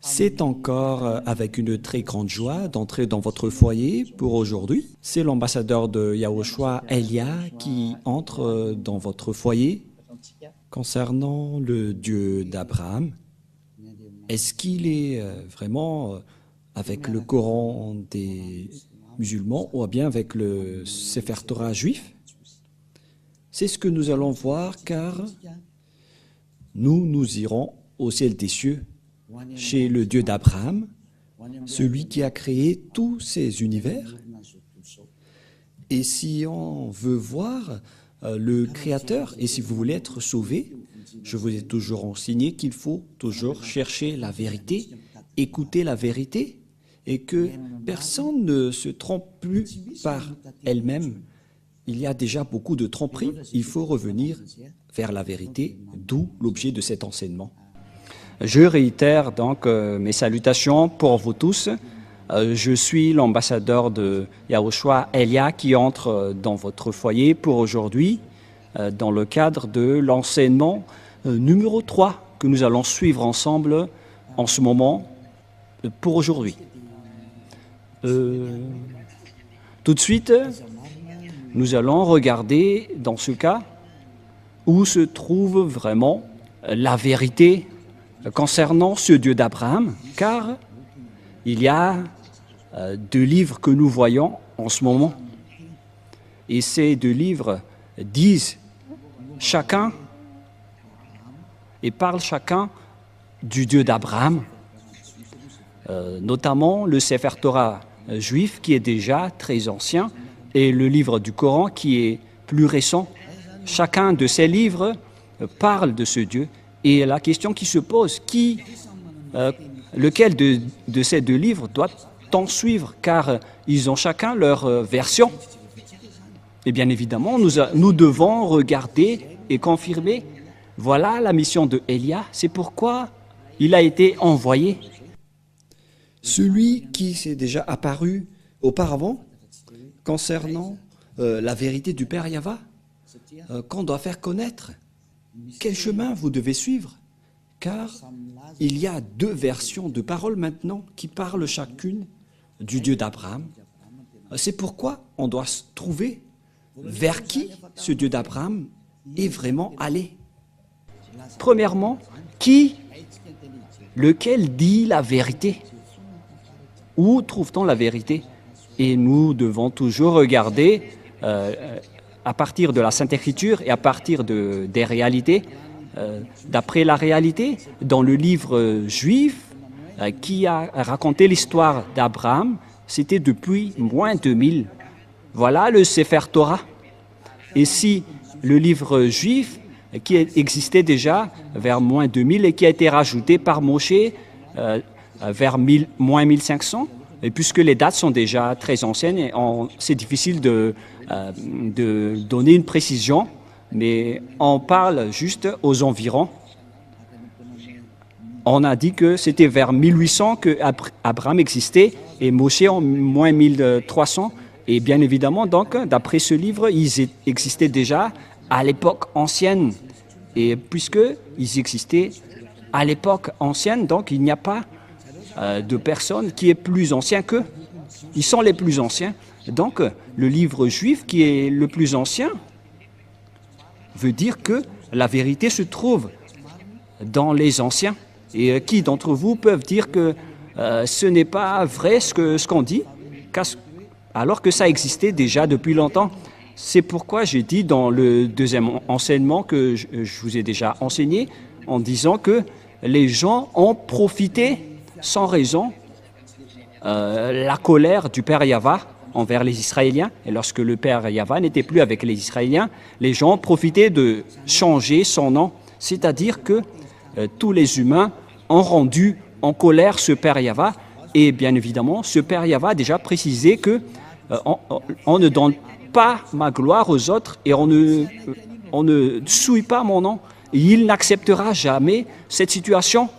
C'est encore avec une très grande joie d'entrer dans votre foyer pour aujourd'hui. C'est l'ambassadeur de Yahushua, Elia, qui entre dans votre foyer concernant le Dieu d'Abraham. Est-ce qu'il est vraiment avec le Coran des musulmans ou bien avec le Sefer Torah juif? C'est ce que nous allons voir car nous irons au ciel des cieux chez le Dieu d'Abraham, celui qui a créé tous ces univers. Et si on veut voir le Créateur, et si vous voulez être sauvé, je vous ai toujours enseigné qu'il faut toujours chercher la vérité, écouter la vérité, et que personne ne se trompe plus par elle-même. Il y a déjà beaucoup de tromperies, il faut revenir vers la vérité, d'où l'objet de cet enseignement. Je réitère donc mes salutations pour vous tous. Je suis l'ambassadeur de Yahushua, Elia, qui entre dans votre foyer pour aujourd'hui dans le cadre de l'enseignement numéro 3 que nous allons suivre ensemble en ce moment pour aujourd'hui. Tout de suite, nous allons regarder dans ce cas où se trouve vraiment la vérité concernant ce Dieu d'Abraham, car il y a deux livres que nous voyons en ce moment. Et ces deux livres disent chacun et parlent chacun du Dieu d'Abraham, notamment le Sefer Torah juif qui est déjà très ancien et le livre du Coran qui est plus récent. Chacun de ces livres parle de ce Dieu. Et la question qui se pose, lequel de ces deux livres doit-on suivre? Car ils ont chacun leur version. Et bien évidemment, nous devons regarder et confirmer. Voilà la mission de Elia, c'est pourquoi il a été envoyé. Celui qui s'est déjà apparu auparavant concernant la vérité du Père Yahva, qu'on doit faire connaître. Quel chemin vous devez suivre? Car il y a deux versions de paroles maintenant qui parlent chacune du Dieu d'Abraham. C'est pourquoi on doit se trouver vers qui ce Dieu d'Abraham est vraiment allé. Premièrement, lequel dit la vérité? Où trouve-t-on la vérité? Et nous devons toujours regarder à partir de la Sainte Écriture et à partir des réalités, d'après la réalité, dans le livre juif qui a raconté l'histoire d'Abraham, c'était depuis moins 2000. Voilà le Sefer Torah. Et si le livre juif qui existait déjà vers moins 2000 et qui a été rajouté par Moshe vers moins 1500, et puisque les dates sont déjà très anciennes, c'est difficile de donner une précision, mais on parle juste aux environs. On a dit que c'était vers 1800 que Abraham existait et Moshe en moins 1300. Et bien évidemment, donc, d'après ce livre, ils existaient déjà à l'époque ancienne. Et puisqu'ils existaient à l'époque ancienne, donc il n'y a pas de personne qui est plus ancien qu'eux. Ils sont les plus anciens. Donc, le livre juif qui est le plus ancien veut dire que la vérité se trouve dans les anciens. Et qui d'entre vous peuvent dire que ce n'est pas vrai ce qu'on dit, alors que ça existait déjà depuis longtemps? C'est pourquoi j'ai dit dans le deuxième enseignement que je vous ai déjà enseigné, en disant que les gens ont profité sans raison la colère du Père Yahva envers les Israéliens. Et lorsque le Père Yahva n'était plus avec les Israéliens, les gens profitaient de changer son nom. C'est-à-dire que tous les humains ont rendu en colère ce Père Yahva. Et bien évidemment, ce Père Yahva a déjà précisé que on ne donne pas ma gloire aux autres et on ne souille pas mon nom. Il n'acceptera jamais cette situation.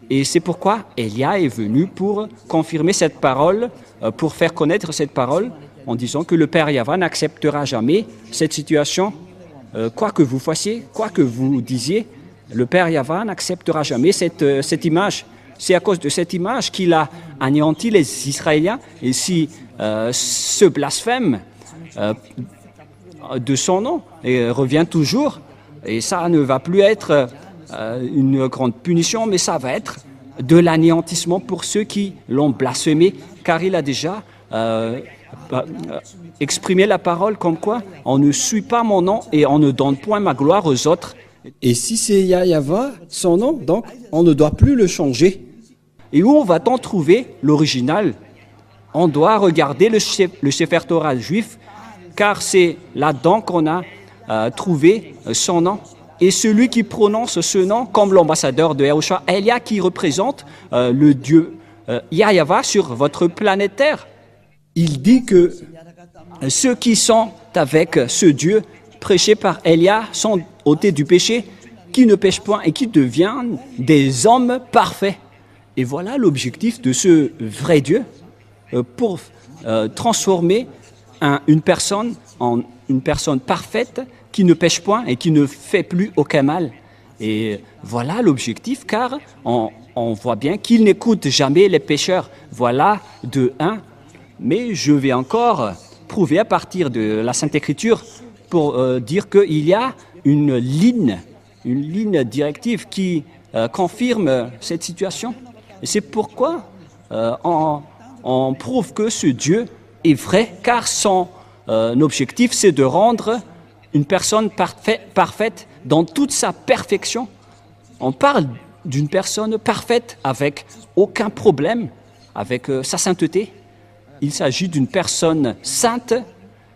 Et c'est pourquoi Elia est venu pour confirmer cette parole, pour faire connaître cette parole, en disant que le Père Yahva n'acceptera jamais cette situation. Quoi que vous fassiez, quoi que vous disiez, le Père Yahva n'acceptera jamais cette image. C'est à cause de cette image qu'il a anéanti les Israéliens. Et si ce blasphème de son nom revient toujours, et ça ne va plus être une grande punition, mais ça va être de l'anéantissement pour ceux qui l'ont blasphémé, car il a déjà exprimé la parole comme quoi on ne suit pas mon nom et on ne donne point ma gloire aux autres. Et si c'est Yahva, son nom, donc on ne doit plus le changer. Et où va-t-on trouver l'original? On doit regarder le Sefer Torah juif, car c'est là-dedans qu'on a trouvé son nom. Et celui qui prononce ce nom comme l'ambassadeur de Yahushua, Elia, qui représente le Dieu Yahva sur votre planète Terre. Il dit que ceux qui sont avec ce Dieu prêché par Elia sont ôtés du péché, qui ne pêchent point et qui deviennent des hommes parfaits. Et voilà l'objectif de ce vrai Dieu pour transformer une personne en une personne parfaite qui ne pêche point et qui ne fait plus aucun mal. Et voilà l'objectif, car on voit bien qu'il n'écoute jamais les pécheurs. Voilà de 1. Mais je vais encore prouver à partir de la Sainte Écriture pour dire qu'il y a une ligne directive qui confirme cette situation. Et c'est pourquoi on prouve que ce Dieu est vrai, car son objectif, c'est de rendre une personne parfaite dans toute sa perfection. On parle d'une personne parfaite avec aucun problème, avec sa sainteté. Il s'agit d'une personne sainte,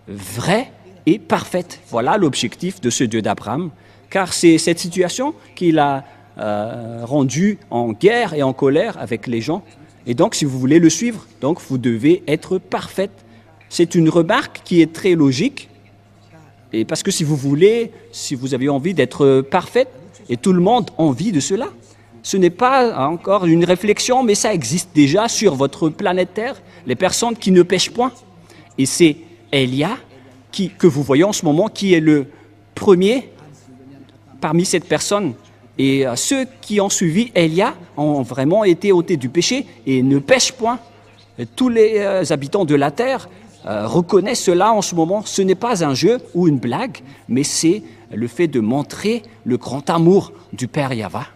vraie et parfaite. Voilà l'objectif de ce Dieu d'Abraham, car c'est cette situation qu'il a rendue en guerre et en colère avec les gens. Et donc, si vous voulez le suivre, donc vous devez être parfaite. C'est une remarque qui est très logique. Et parce que si vous avez envie d'être parfaite, et tout le monde a envie de cela, ce n'est pas encore une réflexion, mais ça existe déjà sur votre planète Terre, les personnes qui ne pêchent point. Et c'est Elia, que vous voyez en ce moment, qui est le premier parmi cette personne. Et ceux qui ont suivi Elia ont vraiment été ôtés du péché et ne pêchent point. Et tous les habitants de la terre reconnaissent cela en ce moment. Ce n'est pas un jeu ou une blague, mais c'est le fait de montrer le grand amour du Père Yahva.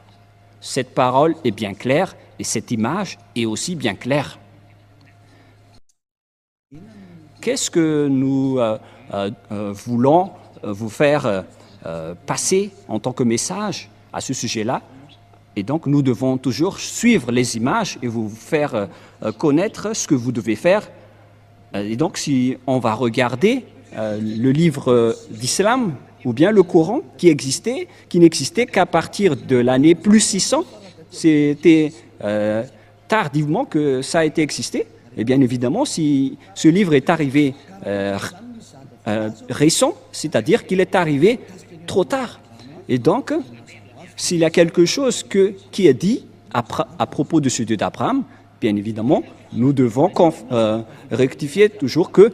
Cette parole est bien claire et cette image est aussi bien claire. Qu'est-ce que nous voulons vous faire passer en tant que message à ce sujet-là? Et donc, nous devons toujours suivre les images et vous faire connaître ce que vous devez faire. Et donc, si on va regarder le livre d'Islam ou bien le Coran qui n'existait qu'à partir de l'année plus 600, c'était tardivement que ça a été existé. Et bien évidemment, si ce livre est arrivé récent, c'est-à-dire qu'il est arrivé trop tard. Et donc, s'il y a quelque chose qui est dit à propos de ce Dieu d'Abraham, bien évidemment, nous devons rectifier toujours que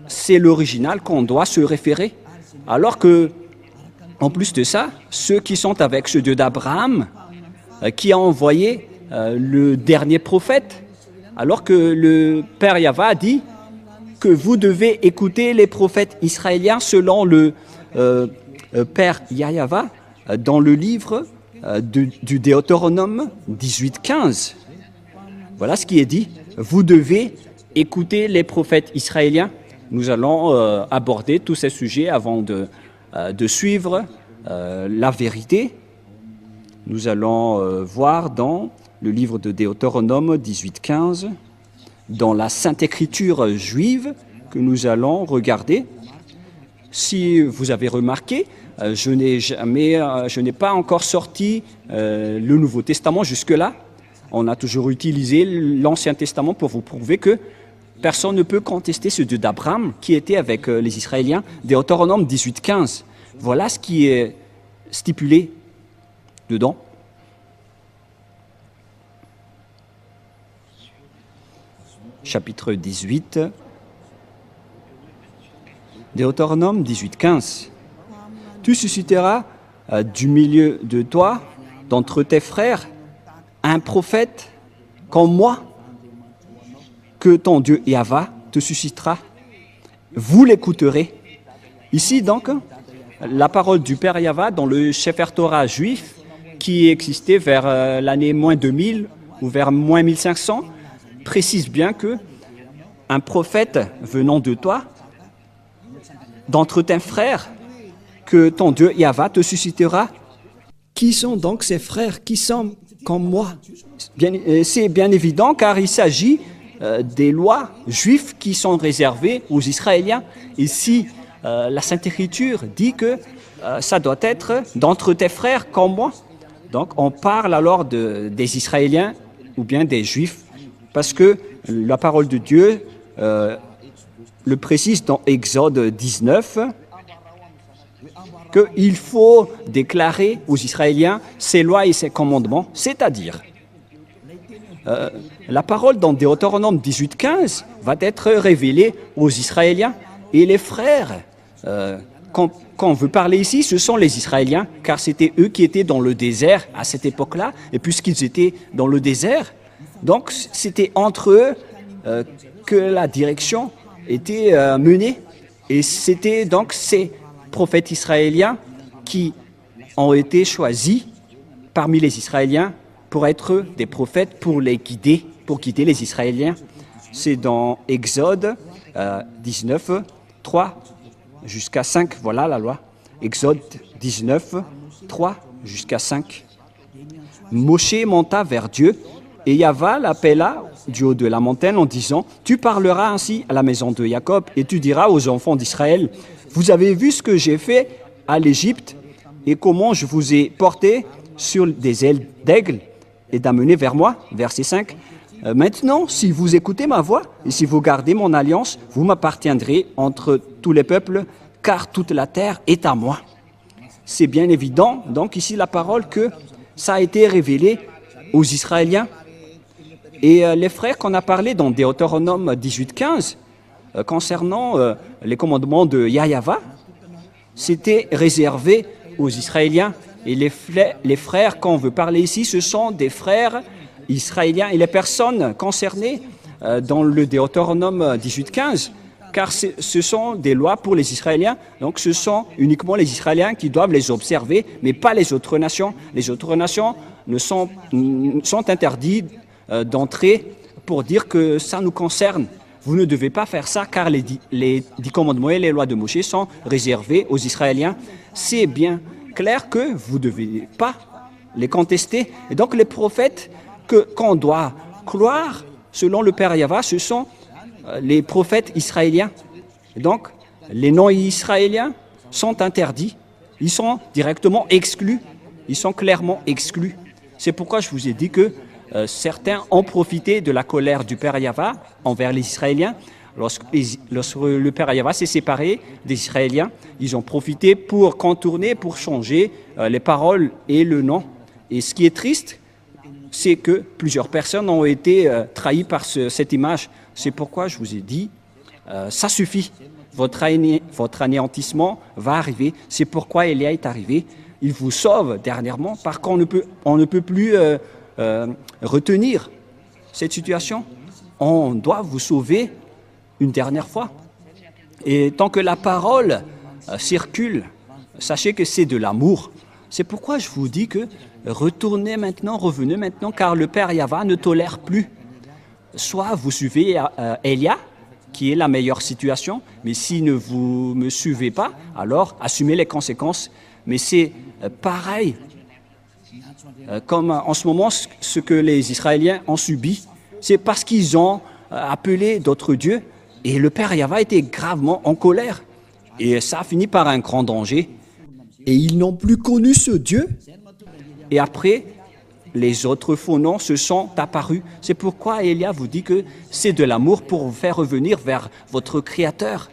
c'est l'original qu'on doit se référer. Alors que, en plus de ça, ceux qui sont avec ce Dieu d'Abraham, qui a envoyé le dernier prophète, alors que le Père Yahva a dit que vous devez écouter les prophètes israéliens selon le Père Yahva dans le livre du Deutéronome 18:15. Voilà ce qui est dit. Vous devez écouter les prophètes israéliens. Nous allons aborder tous ces sujets avant de suivre la vérité. Nous allons voir dans le livre de Deutéronome 18:15, dans la Sainte Écriture juive que nous allons regarder. Si vous avez remarqué, je n'ai pas encore sorti le Nouveau Testament jusque-là. On a toujours utilisé l'Ancien Testament pour vous prouver que personne ne peut contester ce Dieu d'Abraham qui était avec les Israéliens. Deutéronome 18:15. Voilà ce qui est stipulé dedans. Chapitre 18. Deutéronome 18:15. Tu susciteras du milieu de toi, d'entre tes frères, un un prophète comme moi que ton Dieu Yahva te suscitera. Vous l'écouterez. Ici donc, la parole du Père Yahva dans le Sefer Torah juif qui existait vers l'année moins 2000 ou vers moins 1500 précise bien que un prophète venant de toi, d'entre tes frères, que ton Dieu Yahva te suscitera. Qui sont donc ces frères qui sont comme moi? C'est bien évident car il s'agit des lois juives qui sont réservées aux Israéliens. Ici, la Sainte Écriture dit que ça doit être d'entre tes frères comme moi. Donc on parle alors des Israéliens ou bien des Juifs parce que la parole de Dieu le précise dans Exode 19 qu'il faut déclarer aux Israéliens ses lois et ses commandements, c'est-à-dire la parole dans Deutéronome 18:15 va être révélée aux Israéliens et les frères. Quand on veut parler ici, ce sont les Israéliens, car c'était eux qui étaient dans le désert à cette époque-là, et puisqu'ils étaient dans le désert, donc c'était entre eux que la direction était menée, et c'était donc ces prophètes israéliens qui ont été choisis parmi les Israéliens pour être des prophètes, pour les guider, pour guider les Israéliens. C'est dans Exode 19, 3 jusqu'à 5, voilà la loi. Exode 19, 3 jusqu'à 5. Moshe monta vers Dieu et Yahva l'appela du haut de la montagne en disant « Tu parleras ainsi à la maison de Jacob et tu diras aux enfants d'Israël, vous avez vu ce que j'ai fait à l'Égypte et comment je vous ai porté sur des ailes d'aigle et d'amener vers moi. » Verset 5. Maintenant, si vous écoutez ma voix et si vous gardez mon alliance, vous m'appartiendrez entre tous les peuples, car toute la terre est à moi. C'est bien évident, donc ici la parole que ça a été révélé aux Israéliens. Et les frères qu'on a parlé dans Deutéronome 18:15, concernant les commandements de Yahva, c'était réservé aux Israéliens. Et les frères qu'on veut parler ici, ce sont des frères israéliens et les personnes concernées dans le Deutéronome 18:15, car ce sont des lois pour les Israéliens, donc ce sont uniquement les Israéliens qui doivent les observer, mais pas les autres nations. Les autres nations sont interdits d'entrer pour dire que ça nous concerne. Vous ne devez pas faire ça car les 10 commandements et les lois de Moïse sont réservés aux Israéliens. C'est bien clair que vous ne devez pas les contester. Et donc les prophètes qu'on doit croire, selon le Père Yahva, ce sont les prophètes israéliens. Et donc les non-israéliens sont interdits. Ils sont directement exclus. Ils sont clairement exclus. C'est pourquoi je vous ai dit que certains ont profité de la colère du Père Yahva envers les Israéliens. Lorsque le Père Yahva s'est séparé des Israéliens, ils ont profité pour contourner, pour changer les paroles et le nom. Et ce qui est triste, c'est que plusieurs personnes ont été trahies par cette image. C'est pourquoi je vous ai dit, ça suffit. Votre anéantissement va arriver. C'est pourquoi Élia est arrivé. Il vous sauve dernièrement parce qu'on ne peut plus retenir cette situation. On doit vous sauver une dernière fois. Et tant que la parole circule, sachez que c'est de l'amour. C'est pourquoi je vous dis que revenez maintenant, car le Père Yahva ne tolère plus. Soit vous suivez Élia, qui est la meilleure situation, mais si ne vous me suivez pas, alors assumez les conséquences. Mais c'est pareil, comme en ce moment, ce que les Israéliens ont subi, c'est parce qu'ils ont appelé d'autres dieux, et le Père Yahva était gravement en colère. Et ça a fini par un grand danger. Et ils n'ont plus connu ce Dieu. Et après, les autres faux noms se sont apparus. C'est pourquoi Élia vous dit que c'est de l'amour pour vous faire revenir vers votre Créateur,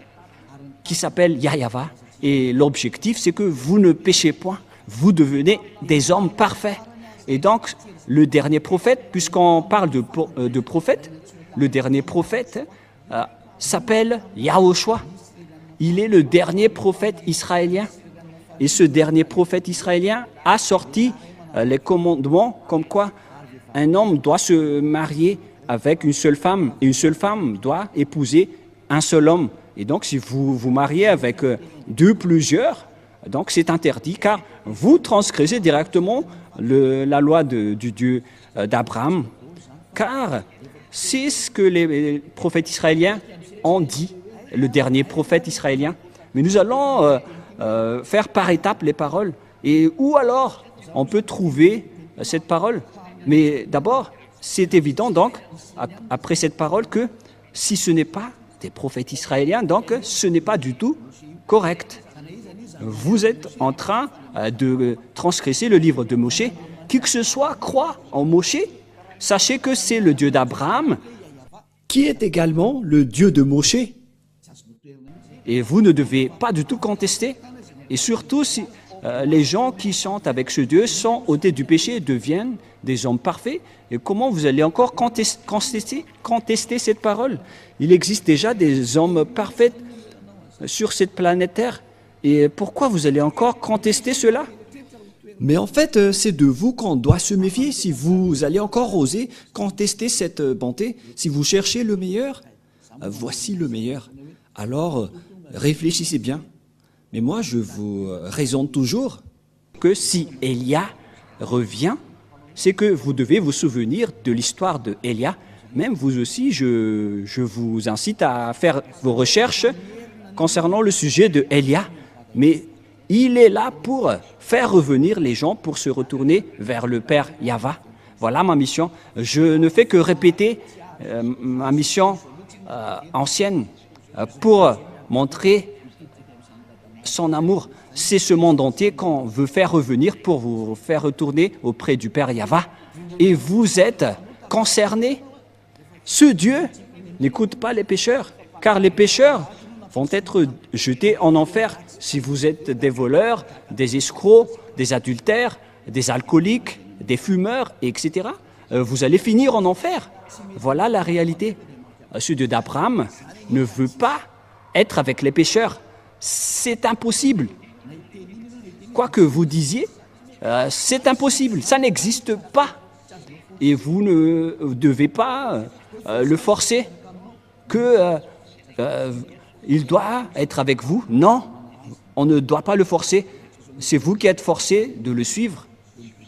qui s'appelle Yahva. Et l'objectif, c'est que vous ne péchez point. Vous devenez des hommes parfaits. Et donc, le dernier prophète, puisqu'on parle de prophète, le dernier prophète s'appelle Yahushua. Il est le dernier prophète israélien. Et ce dernier prophète israélien a sorti les commandements comme quoi un homme doit se marier avec une seule femme et une seule femme doit épouser un seul homme. Et donc, si vous vous mariez avec deux, plusieurs, donc c'est interdit car vous transgressez directement la loi du Dieu d'Abraham. Car c'est ce que les prophètes israéliens ont dit, le dernier prophète israélien. Mais nous allons faire par étapes les paroles. Et où alors on peut trouver cette parole? Mais d'abord, c'est évident donc, après cette parole, que si ce n'est pas des prophètes israéliens, donc ce n'est pas du tout correct. Vous êtes en train de transgresser le livre de Moshe. Qui que ce soit croit en Moshe, sachez que c'est le Dieu d'Abraham, qui est également le Dieu de Moshe. et vous ne devez pas du tout contester. Et surtout, si les gens qui chantent avec ce Dieu sont ôtés du péché et deviennent des hommes parfaits, et comment vous allez encore contester cette parole? Il existe déjà des hommes parfaits sur cette planète Terre. Et pourquoi vous allez encore contester cela? Mais en fait, c'est de vous qu'on doit se méfier. Si vous allez encore oser contester cette bonté, si vous cherchez le meilleur, voici le meilleur. Alors, réfléchissez bien. Mais moi, je vous raisonne toujours Que si Élia revient, c'est que vous devez vous souvenir de l'histoire de Élia. Même vous aussi, je vous incite à faire vos recherches concernant le sujet de Élia. Mais il est là pour faire revenir les gens, pour se retourner vers le Père Yahva. Voilà ma mission. Je ne fais que répéter ma mission ancienne pour montrer son amour. C'est ce monde entier qu'on veut faire revenir pour vous faire retourner auprès du Père Yahva. Et vous êtes concernés. Ce Dieu n'écoute pas les pécheurs, car les pécheurs vont être jetés en enfer. Si vous êtes des voleurs, des escrocs, des adultères, des alcooliques, des fumeurs, etc., vous allez finir en enfer. Voilà la réalité. Ce Dieu d'Abraham ne veut pas être avec les pécheurs. C'est impossible. Quoi que vous disiez, c'est impossible. Ça n'existe pas. Et vous ne devez pas le forcer il doit être avec vous. Non, on ne doit pas le forcer. C'est vous qui êtes forcés de le suivre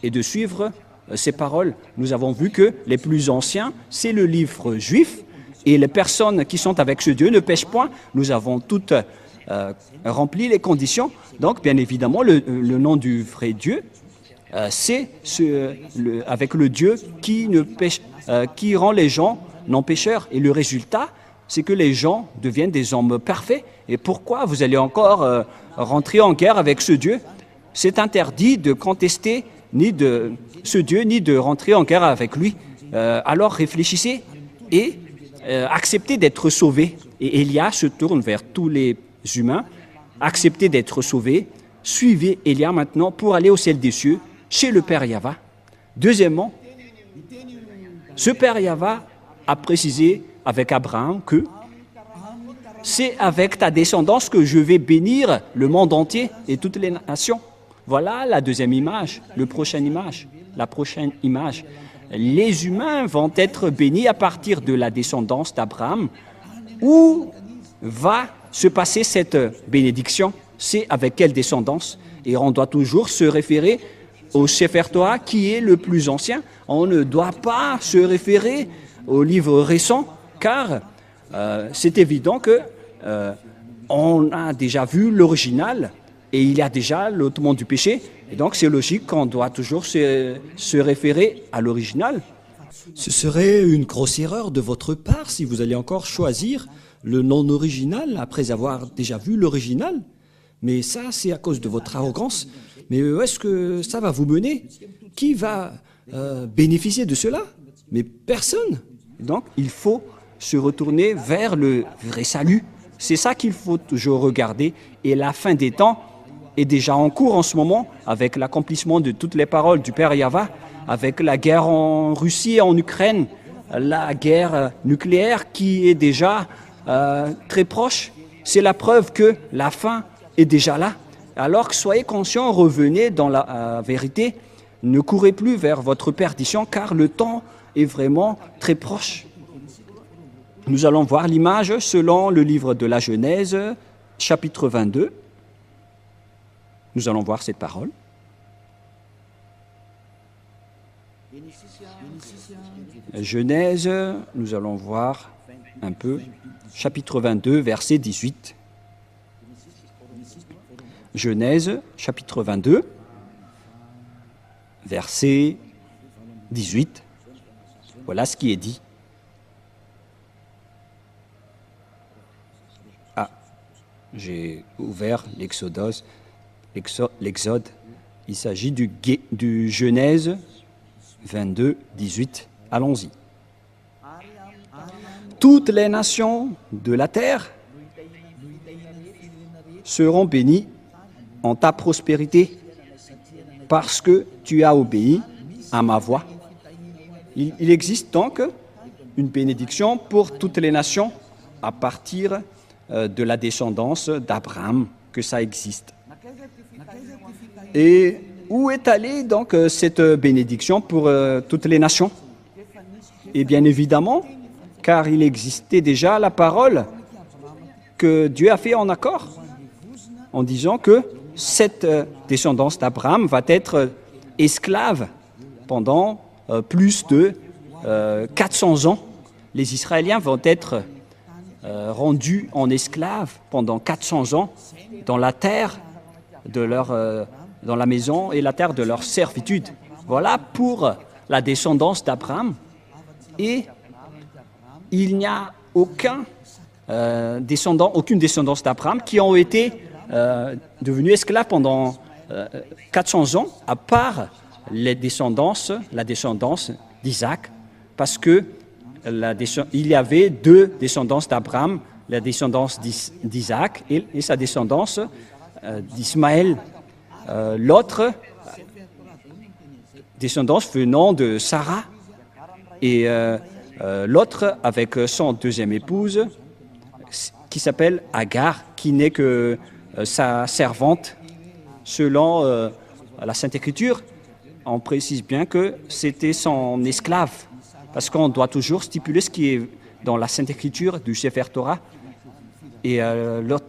et de suivre ses paroles. Nous avons vu que les plus anciens, c'est le livre juif, et les personnes qui sont avec ce Dieu ne pêchent point. Nous avons toutes rempli les conditions. Donc, bien évidemment, le nom du vrai Dieu, c'est avec le Dieu qui rend les gens non pécheurs. Et le résultat, c'est que les gens deviennent des hommes parfaits. Et pourquoi vous allez encore rentrer en guerre avec ce Dieu? C'est interdit de contester ni de ce Dieu, ni de rentrer en guerre avec lui. Alors réfléchissez et acceptez d'être sauvés. Et Élia se tourne vers tous les humains. Acceptez d'être sauvés. Suivez Élia maintenant pour aller au ciel des cieux, chez le Père Yahva. Deuxièmement, ce Père Yahva a précisé avec Abraham que c'est avec ta descendance que je vais bénir le monde entier et toutes les nations. Voilà la deuxième image, la prochaine image. Les humains vont être bénis à partir de la descendance d'Abraham. Où va se passer cette bénédiction? C'est avec quelle descendance? Et on doit toujours se référer au Sefer Torah qui est le plus ancien. On ne doit pas se référer au livre récent, car c'est évident que on a déjà vu l'original et il y a déjà l'ôtement du péché. Et donc c'est logique qu'on doit toujours se référer à l'original. Ce serait une grosse erreur de votre part si vous allez encore choisir le non original après avoir déjà vu l'original. Mais ça, c'est à cause de votre arrogance. Mais où est-ce que ça va vous mener? Qui va bénéficier de cela? Mais personne. Donc il faut se retourner vers le vrai salut. C'est ça qu'il faut toujours regarder. Et la fin des temps est déjà en cours en ce moment avec l'accomplissement de toutes les paroles du Père Yahva, avec la guerre en Russie et en Ukraine, la guerre nucléaire qui est déjà très proche. C'est la preuve que la fin est déjà là. Alors que soyez conscients, revenez dans la vérité. ne courez plus vers votre perdition, car le temps est vraiment très proche. Nous allons voir l'image selon le livre de la Genèse, chapitre 22. Nous allons voir cette parole. Genèse, nous allons voir un peu, chapitre 22, verset 18. Genèse, chapitre 22, verset 18. Voilà ce qui est dit. Ah, j'ai ouvert l'Exode. Il s'agit du Genèse 22, 18. Allons-y. Toutes les nations de la terre seront bénies en ta prospérité parce que tu as obéi à ma voix. Il existe donc une bénédiction pour toutes les nations à partir de la descendance d'Abraham, que ça existe. Et où est allée donc cette bénédiction pour toutes les nations? Et bien évidemment, car il existait déjà la parole que Dieu a fait en accord, en disant que cette descendance d'Abraham va être esclave pendant plus de 400 ans. Les Israéliens vont être rendus en esclaves pendant 400 ans dans la terre de dans la maison et la terre de leur servitude. Voilà pour la descendance d'Abraham. Et il n'y a aucune descendance d'Abraham qui ont été devenus esclaves pendant 400 ans, à part la descendance d'Isaac, parce que il y avait deux descendances d'Abraham, la descendance d'Isaac et sa descendance d'Ismaël. L'autre descendance venant de Sarah et l'autre avec son deuxième épouse qui s'appelle Agar, qui n'est que sa servante. Selon la Sainte Écriture, on précise bien que c'était son esclave, parce qu'on doit toujours stipuler ce qui est dans la Sainte Écriture du Sefer Torah. Et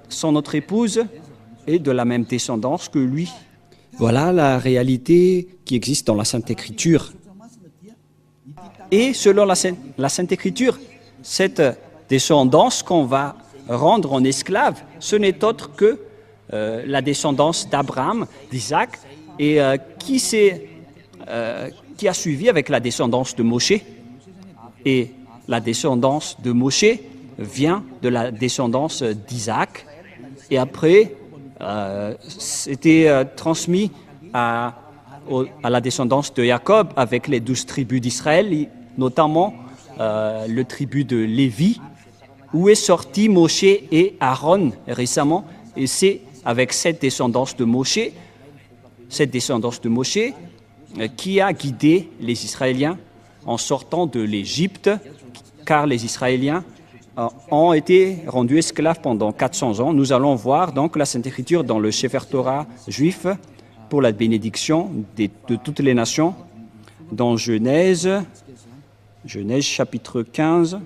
son autre épouse est de la même descendance que lui. Voilà la réalité qui existe dans la Sainte Écriture. Et selon la Sainte Écriture, cette descendance qu'on va rendre en esclave, ce n'est autre que la descendance d'Abraham, d'Isaac, et qui a suivi avec la descendance de Moshe. Et la descendance de Moshe vient de la descendance d'Isaac. Et après, c'était transmis à la descendance de Jacob avec les 12 tribus d'Israël, notamment le tribu de Lévi, où est sorti Moshe et Aaron récemment. Et c'est avec cette descendance de Moshe qui a guidé les Israéliens en sortant de l'Égypte, car les Israéliens ont été rendus esclaves pendant 400 ans. Nous allons voir donc la Sainte Écriture dans le Sefer Torah juif pour la bénédiction de toutes les nations, dans Genèse chapitre 15.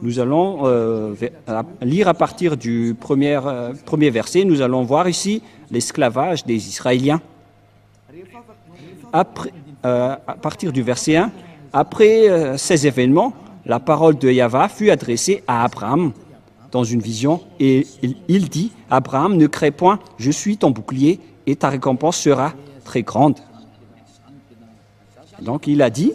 Nous allons lire à partir du premier verset. Nous allons voir ici l'esclavage des Israéliens. À partir du verset 1, après ces événements, la parole de Yahva fut adressée à Abraham dans une vision, et il dit: Abraham, ne crains point, je suis ton bouclier, et ta récompense sera très grande. Donc il a dit: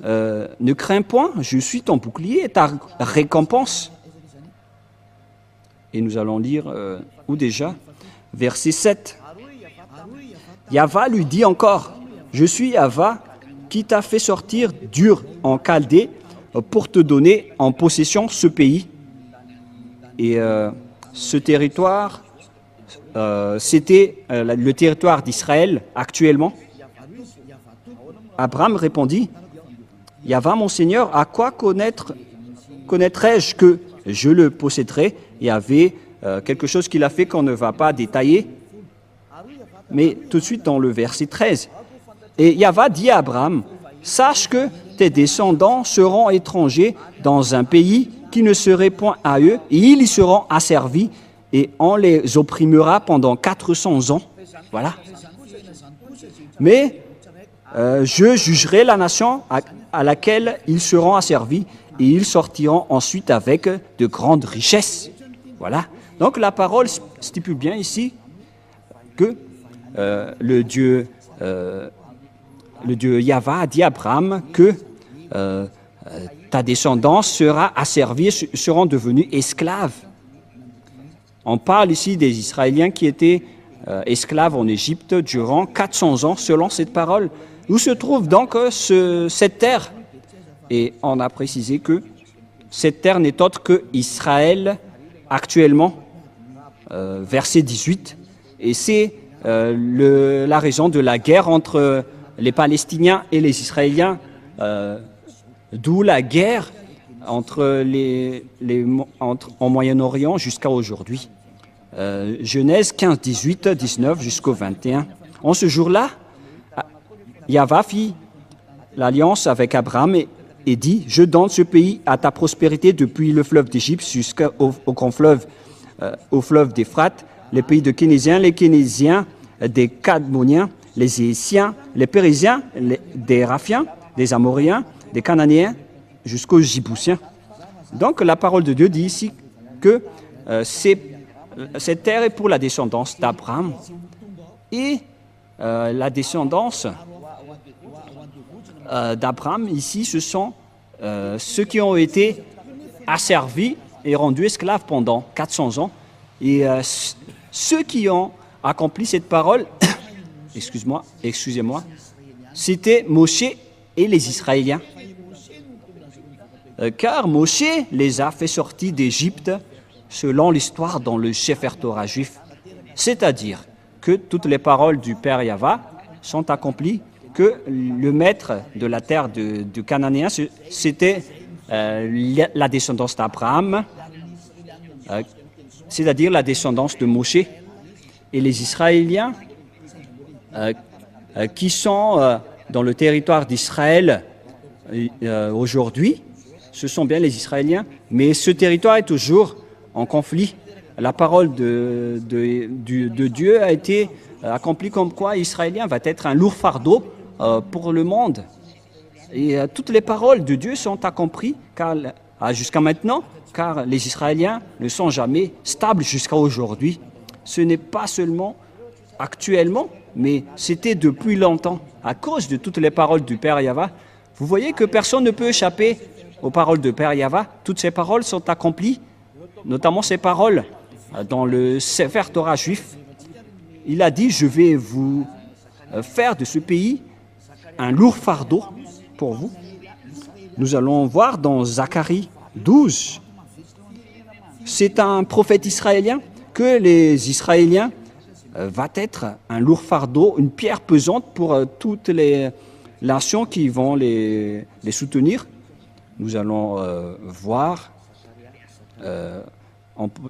ne crains point, je suis ton bouclier et ta récompense. Et nous allons lire où déjà? Verset 7. Yahva lui dit encore: je suis Yahva qui t'a fait sortir d'Ur en Chaldée pour te donner en possession ce pays. Et ce territoire, c'était le territoire d'Israël actuellement. Abraham répondit: Yahva, mon Seigneur, à quoi connaîtrais-je que je le posséderai? Il y avait quelque chose qu'il a fait qu'on ne va pas détailler. mais tout de suite dans le verset 13. Et Yahva dit à Abraham, « Sache que tes descendants seront étrangers dans un pays qui ne serait point à eux, et ils y seront asservis, et on les opprimera pendant 400 ans. » Voilà. Mais je jugerai la nation à laquelle ils seront asservis, et ils sortiront ensuite avec de grandes richesses. Voilà. Donc la parole stipule bien ici que le Dieu Yahva a dit à Abraham que ta descendance sera asservie, seront devenus esclaves. On parle ici des Israéliens qui étaient esclaves en Égypte durant 400 ans, selon cette parole. Où se trouve donc cette terre? Et on a précisé que cette terre n'est autre que Israël actuellement, verset 18. Et c'est la raison de la guerre entre les Palestiniens et les Israéliens, d'où la guerre en Moyen-Orient jusqu'à aujourd'hui. Genèse 15, 18, 19 jusqu'au 21. En ce jour-là, Yahva fit l'alliance avec Abraham et dit, « Je donne ce pays à ta prospérité depuis le fleuve d'Égypte jusqu'au grand fleuve, au fleuve d'Éphrate, les pays de Kénésiens, les Kénésiens, des Cadmoniens, les Hésiens, les Périsiens, des Raphiens, des Amoriens, des Cananéens, jusqu'aux Jibousiens. » Donc la parole de Dieu dit ici que cette terre est pour la descendance d'Abraham. Et la descendance d'Abraham, ici, ce sont ceux qui ont été asservis et rendus esclaves pendant 400 ans. Et ceux qui ont accompli cette parole, excusez-moi, c'était Moshe et les Israéliens. Car Moshe les a fait sortir d'Égypte selon l'histoire dans le Sefer Torah juif. C'est-à-dire que toutes les paroles du Père Yahva sont accomplies, que le maître de la terre du Cananéen, c'était la descendance d'Abraham, c'est-à-dire la descendance de Moshe. Et les Israéliens qui sont dans le territoire d'Israël aujourd'hui, ce sont bien les Israéliens, mais ce territoire est toujours en conflit. La parole de Dieu a été accomplie comme quoi Israélien va être un lourd fardeau pour le monde. Et toutes les paroles de Dieu sont accomplies jusqu'à maintenant, car les Israéliens ne sont jamais stables jusqu'à aujourd'hui. Ce n'est pas seulement actuellement, mais c'était depuis longtemps, à cause de toutes les paroles du Père Yahva. Vous voyez que personne ne peut échapper aux paroles du Père Yahva. Toutes ces paroles sont accomplies, notamment ces paroles dans le Sefer Torah juif. Il a dit, je vais vous faire de ce pays un lourd fardeau pour vous. Nous allons voir dans Zacharie 12. C'est un prophète israélien que les Israéliens va être un lourd fardeau, une pierre pesante pour toutes les nations qui vont les soutenir. Nous allons voir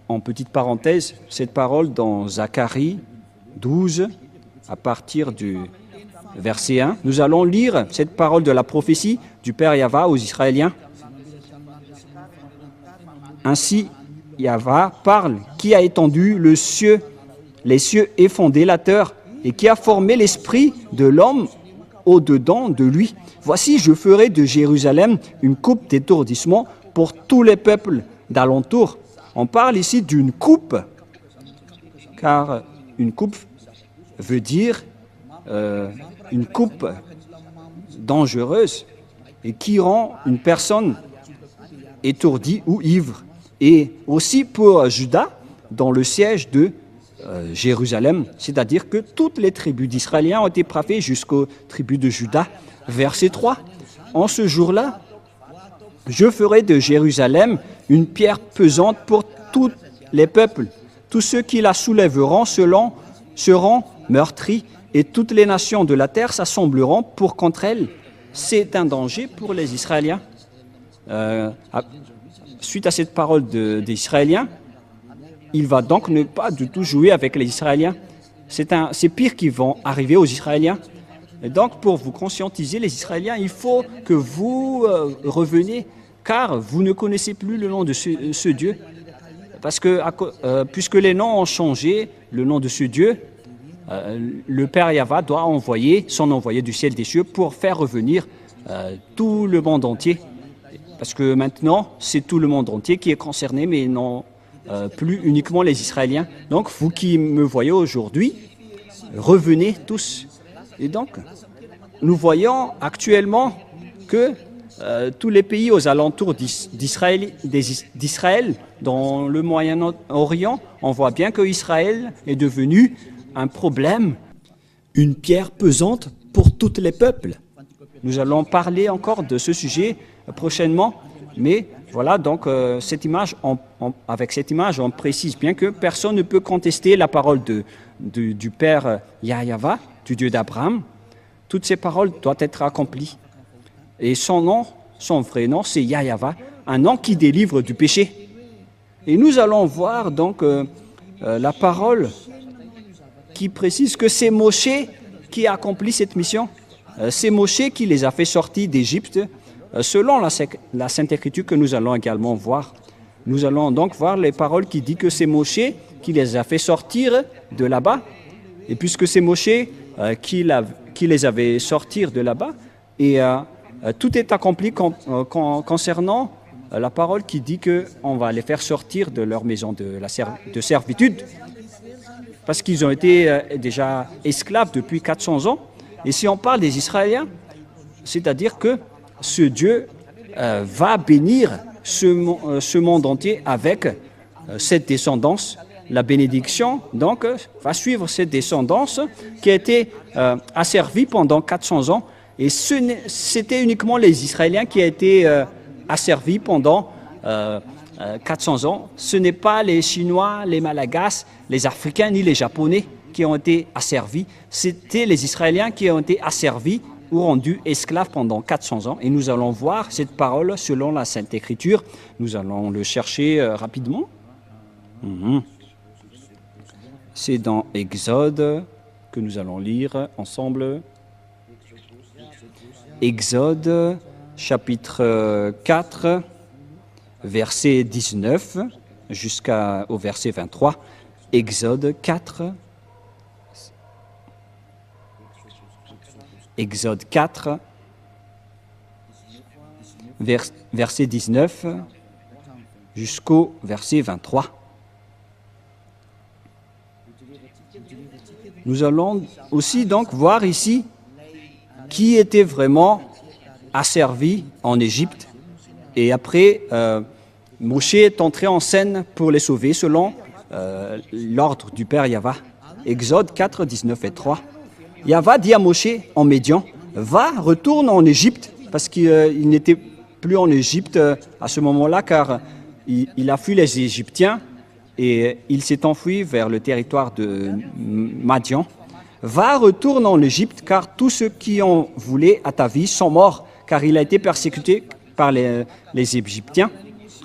en petite parenthèse cette parole dans Zacharie 12 à partir du verset 1. Nous allons lire cette parole de la prophétie du Père Yahva aux Israéliens. Ainsi, Yahva parle, qui a étendu les cieux et fondé la terre, et qui a formé l'esprit de l'homme au-dedans de lui. Voici, je ferai de Jérusalem une coupe d'étourdissement pour tous les peuples d'alentour. On parle ici d'une coupe, car une coupe veut dire une coupe dangereuse et qui rend une personne étourdie ou ivre. Et aussi pour Juda, dans le siège de Jérusalem, c'est-à-dire que toutes les tribus d'Israéliens ont été frappées jusqu'aux tribus de Juda. Verset 3, en ce jour-là, je ferai de Jérusalem une pierre pesante pour tous les peuples. Tous ceux qui la soulèveront seront meurtris, et toutes les nations de la terre s'assembleront pour contre elle. C'est un danger pour les Israéliens. Suite à cette parole des Israéliens, il va donc ne pas du tout jouer avec les Israéliens. c'est pire qui vont arriver aux Israéliens. Et donc, pour vous conscientiser, les Israéliens, il faut que vous reveniez, car vous ne connaissez plus le nom de ce Dieu. Parce que, puisque les noms ont changé, le nom de ce Dieu, le Père Yahva doit envoyer son envoyé du ciel des cieux pour faire revenir tout le monde entier. Parce que maintenant, c'est tout le monde entier qui est concerné, mais non plus uniquement les Israéliens. Donc, vous qui me voyez aujourd'hui, revenez tous. Et donc, nous voyons actuellement que tous les pays aux alentours d'Israël, dans le Moyen-Orient, on voit bien que Israël est devenu un problème. Une pierre pesante pour tous les peuples. Nous allons parler encore de ce sujet prochainement, mais voilà, donc avec cette image, on précise bien que personne ne peut contester la parole du Père Yahva, du Dieu d'Abraham. Toutes ces paroles doivent être accomplies. Et son vrai nom, c'est Yahva, un nom qui délivre du péché. Et nous allons voir donc la parole qui précise que c'est Moshe qui a accompli cette mission. C'est Moshe qui les a fait sortir d'Égypte, selon la Sainte Écriture que nous allons également voir. Nous allons donc voir les paroles qui disent que c'est Moshe qui les a fait sortir de là-bas. Et puisque c'est Moshe qui les avait sortir de là-bas, et tout est accompli concernant la parole qui dit qu'on va les faire sortir de leur maison de servitude, parce qu'ils ont été déjà esclaves depuis 400 ans. Et si on parle des Israéliens, c'est-à-dire que ce Dieu va bénir ce monde entier avec cette descendance. La bénédiction, donc, va suivre cette descendance qui a été asservie pendant 400 ans. Et c'était uniquement les Israéliens qui ont été asservis pendant 400 ans. Ce n'est pas les Chinois, les Malagasy, les Africains ni les Japonais qui ont été asservis. C'était les Israéliens qui ont été asservis ou rendus esclaves pendant 400 ans. Et nous allons voir cette parole selon la Sainte Écriture. Nous allons le chercher rapidement. C'est dans Exode que nous allons lire ensemble. Exode, chapitre 4, verset 19 jusqu'au verset 23. Exode 4. Exode 4, verset 19 jusqu'au verset 23. Nous allons aussi donc voir ici qui était vraiment asservi en Égypte. Et après, Moshe est entré en scène pour les sauver selon l'ordre du Père Yahva. Exode 4, 19 et 3. Yahva dit à Moshe en Médian, va, retourne en Égypte, parce qu'il n'était plus en Égypte à ce moment-là, car il a fui les Égyptiens et il s'est enfui vers le territoire de Madian. Va, retourne en Égypte, car tous ceux qui en voulaient à ta vie sont morts, car il a été persécuté par les Égyptiens.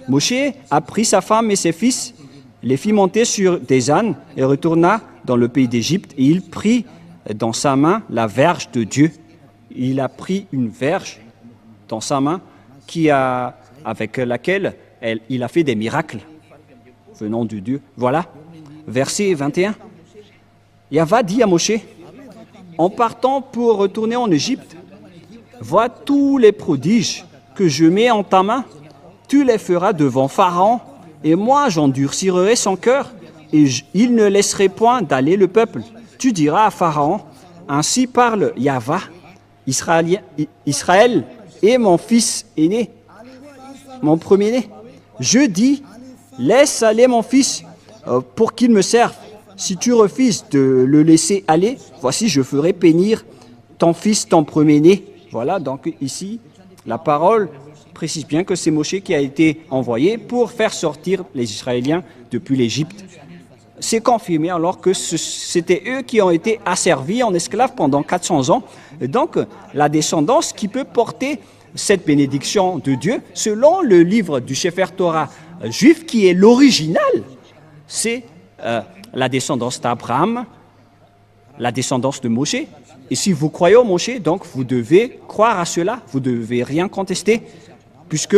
Moshe a pris sa femme et ses fils, les fit monter sur des ânes et retourna dans le pays d'Égypte, et il prit dans sa main la verge de Dieu. Il a pris une verge dans sa main avec laquelle il a fait des miracles venant de Dieu. Voilà, verset 21. Yahva dit à Moshe, en partant pour retourner en Égypte, vois tous les prodiges que je mets en ta main, tu les feras devant Pharaon, et moi j'endurcirai son cœur, et il ne laisserait point d'aller le peuple. Tu diras à Pharaon, ainsi parle Yahva, Israël est mon fils aîné, mon premier-né. Je dis, laisse aller mon fils pour qu'il me serve. Si tu refuses de le laisser aller, voici je ferai périr ton fils, ton premier-né. Voilà, donc ici, la parole précise bien que c'est Moshe qui a été envoyé pour faire sortir les Israéliens depuis l'Égypte. C'est confirmé alors que c'était eux qui ont été asservis en esclaves pendant 400 ans. Et donc, la descendance qui peut porter cette bénédiction de Dieu, selon le livre du Sefer Torah juif, qui est l'original, c'est la descendance d'Abraham, la descendance de Moshe. Et si vous croyez au Moshe, donc vous devez croire à cela, vous ne devez rien contester, puisque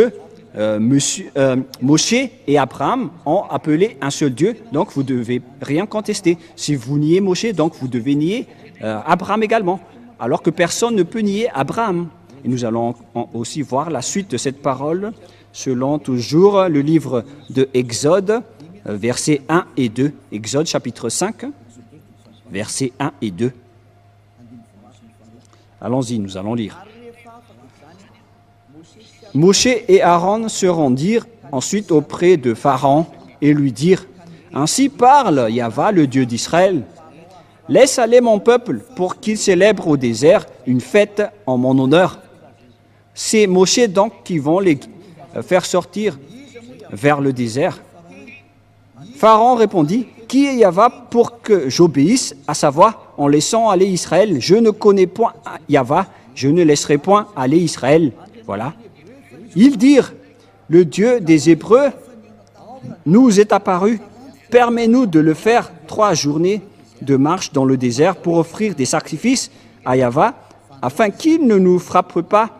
Moshe et Abraham ont appelé un seul Dieu, donc vous ne devez rien contester. Si vous niez Moshe, donc vous devez nier Abraham également, alors que personne ne peut nier Abraham. Et nous allons aussi voir la suite de cette parole selon toujours le livre de Exode, versets 1 et 2. Exode chapitre 5, versets 1 et 2. Allons-y, nous allons lire. Moshe et Aaron se rendirent ensuite auprès de Pharaon et lui dirent « Ainsi parle Yahva, le Dieu d'Israël. Laisse aller mon peuple pour qu'il célèbre au désert une fête en mon honneur. » C'est Moshe donc qui vont les faire sortir vers le désert. Pharaon répondit « Qui est Yahva pour que j'obéisse à sa voix en laissant aller Israël? Je ne connais point Yahva, je ne laisserai point aller Israël. » Voilà. Ils dirent « Le Dieu des Hébreux nous est apparu. Permets-nous de le faire 3 journées de marche dans le désert pour offrir des sacrifices à Yahva, afin qu'il ne nous frappe pas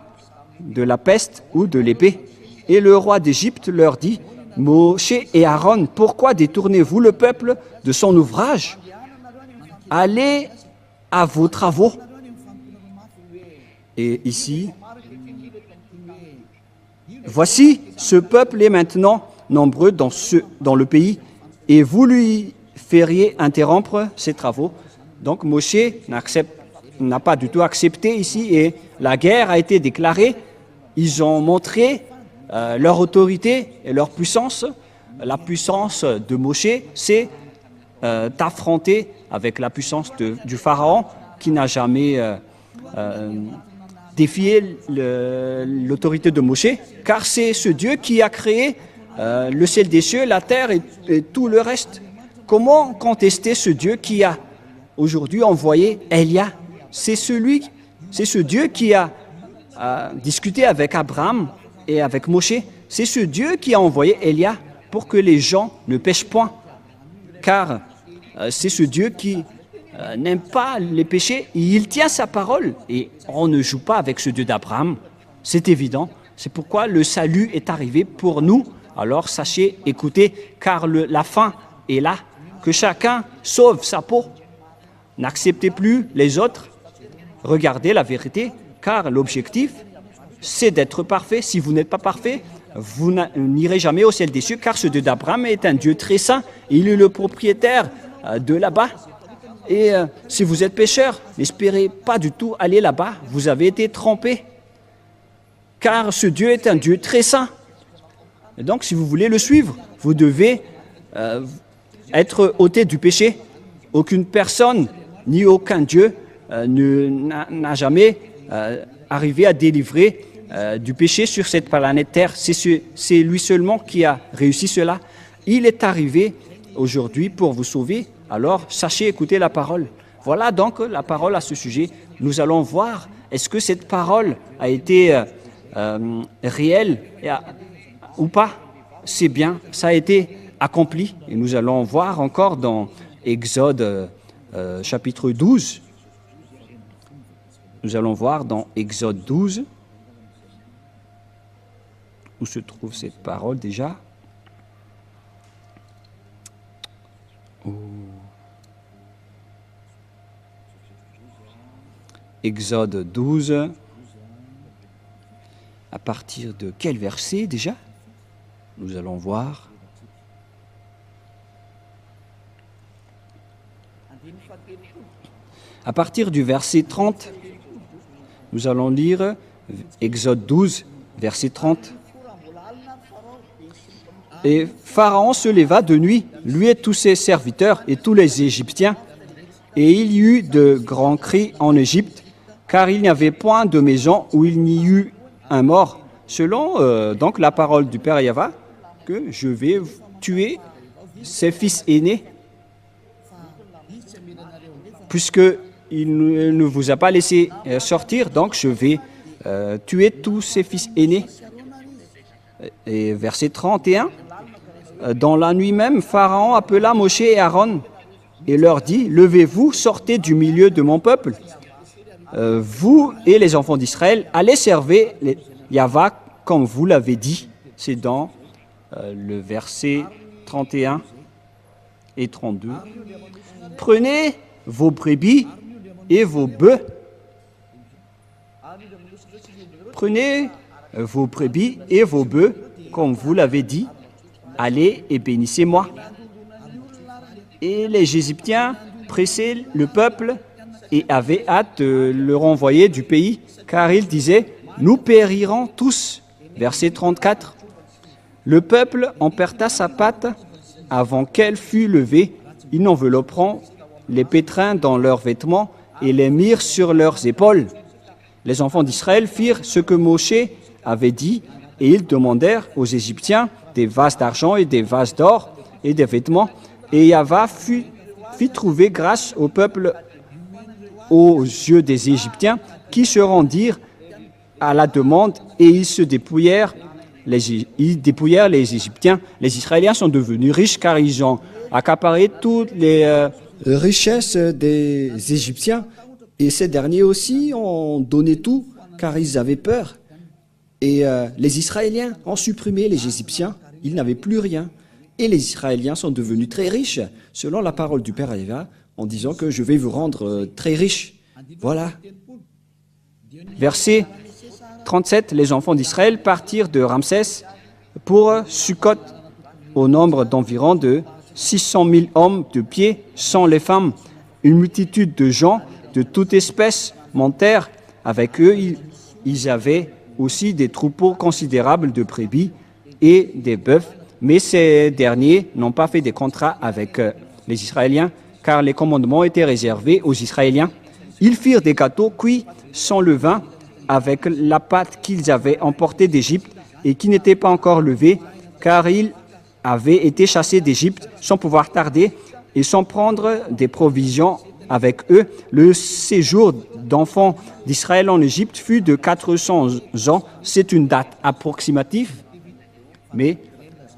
de la peste ou de l'épée. » Et le roi d'Égypte leur dit « Moshe et Aaron, pourquoi détournez-vous le peuple de son ouvrage? Allez à vos travaux. » Et ici, voici, ce peuple est maintenant nombreux dans le pays, et vous lui feriez interrompre ses travaux. Donc Moshe n'a pas du tout accepté ici, et la guerre a été déclarée. Ils ont montré leur autorité et leur puissance. La puissance de Moshe, c'est d'affronter avec la puissance du Pharaon qui n'a jamais défié l'autorité de Moshe, car c'est ce Dieu qui a créé le ciel des cieux, la terre et tout le reste. Comment contester ce Dieu qui a aujourd'hui envoyé Élia? C'est ce Dieu qui a discuté avec Abraham et avec Moshe. C'est ce Dieu qui a envoyé Élia pour que les gens ne pêchent point, car c'est ce Dieu qui n'aime pas les péchés, et il tient sa parole, et on ne joue pas avec ce Dieu d'Abraham, c'est évident. C'est pourquoi le salut est arrivé pour nous. Alors sachez, écoutez, car la fin est là, que chacun sauve sa peau. N'acceptez plus les autres, regardez la vérité, car l'objectif, c'est d'être parfait. Si vous n'êtes pas parfait, vous n'irez jamais au ciel des cieux, car ce Dieu d'Abraham est un Dieu très saint. Il est le propriétaire de là-bas. Et si vous êtes pécheur, n'espérez pas du tout aller là-bas. Vous avez été trompé, car ce Dieu est un Dieu très saint. Et donc, si vous voulez le suivre, vous devez être ôté du péché. Aucune personne, ni aucun Dieu n'a jamais arrivé à délivrer du péché sur cette planète Terre. C'est lui seulement qui a réussi cela. Il est arrivé aujourd'hui pour vous sauver. Alors, sachez écouter la parole. Voilà donc la parole à ce sujet. Nous allons voir, est-ce que cette parole a été réelle ou pas? C'est bien, ça a été accompli. Et nous allons voir encore dans Exode chapitre 12. Nous allons voir dans Exode 12, où se trouve cette parole déjà. Exode 12, à partir de quel verset déjà? Nous allons voir. À partir du verset 30, nous allons lire Exode 12, verset 30. Et Pharaon se leva de nuit, lui et tous ses serviteurs et tous les Égyptiens, et il y eut de grands cris en Égypte, car il n'y avait point de maison où il n'y eut un mort, selon donc la parole du Père Yahva, que je vais tuer ses fils aînés, puisqu'il ne vous a pas laissé sortir, donc je vais tuer tous ses fils aînés. Et verset 31, dans la nuit même, Pharaon appela Moshe et Aaron et leur dit, « Levez-vous, sortez du milieu de mon peuple. Vous et les enfants d'Israël, allez servir Yahvé comme vous l'avez dit. » C'est dans le verset 31 et 32. « Prenez vos brebis et vos bœufs. Prenez vos brebis et vos bœufs, comme vous l'avez dit. Allez et bénissez-moi. » Et les Égyptiens pressaient le peuple et avaient hâte de le renvoyer du pays, car ils disaient, « Nous périrons tous. » Verset 34. Le peuple emporta sa pâte avant qu'elle fût levée. Ils envelopperont les pétrins dans leurs vêtements et les mirent sur leurs épaules. Les enfants d'Israël firent ce que Moshe avait dit, et ils demandèrent aux Égyptiens des vases d'argent et des vases d'or et des vêtements. Et Yahvé fit trouver grâce au peuple aux yeux des Égyptiens, qui se rendirent à la demande, et ils se dépouillèrent. Ils dépouillèrent les Égyptiens. Les Israéliens sont devenus riches car ils ont accaparé toutes les richesses des Égyptiens. Et ces derniers aussi ont donné tout car ils avaient peur. Et les Israéliens ont supprimé les Égyptiens. Ils n'avaient plus rien. Et les Israéliens sont devenus très riches, selon la parole du Père Yahvé, en disant que je vais vous rendre très riches. Voilà. Verset 37, les enfants d'Israël partirent de Ramsès pour Sukkot, au nombre d'environ de 600 000 hommes de pied, sans les femmes. Une multitude de gens de toute espèce montèrent avec eux. Ils avaient aussi des troupeaux considérables de brebis et des bœufs, mais ces derniers n'ont pas fait des contrats avec les Israéliens, car les commandements étaient réservés aux Israéliens. Ils firent des gâteaux cuits sans levain, avec la pâte qu'ils avaient emportée d'Égypte et qui n'était pas encore levée, car ils avaient été chassés d'Égypte sans pouvoir tarder et sans prendre des provisions avec eux. Le séjour d'enfants d'Israël en Égypte fut de 400 ans. C'est une date approximative, mais